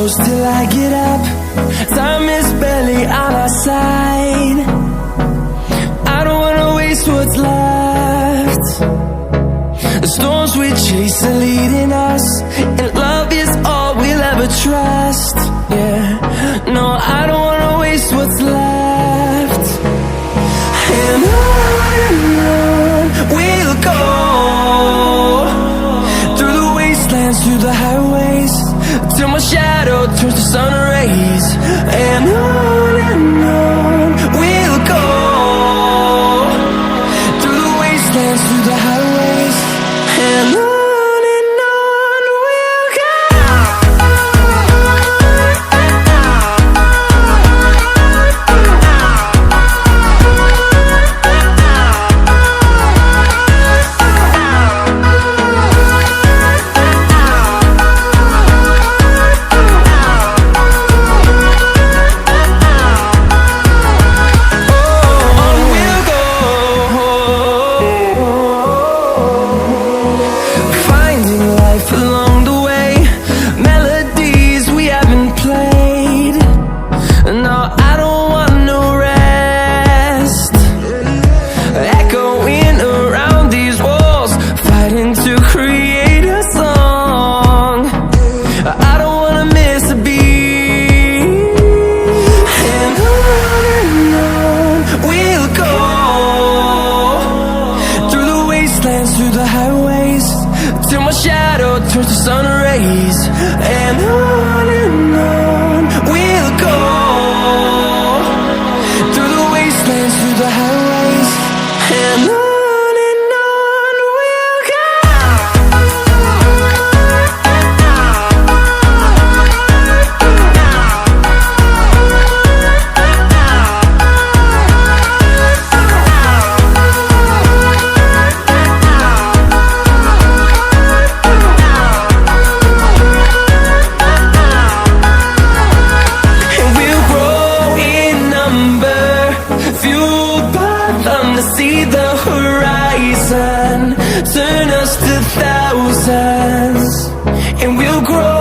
close till I get up. Time is barely on our side. I don't wanna waste what's left. The storms we chase are leading us, and love is all we'll ever trust. Yeah, no, I don't wanna waste what's left. And on we'll go, through the wastelands, through the highways, till my shadow turns to sun rays. And on we'll go, through the wastelands, through the highways, and on we'll go. Through the highways, till my shadow turns to sun rays. And on we'll go, through the wastelands, through the highways, and on we'll go. To see the horizon turn us to thousands, and we'll grow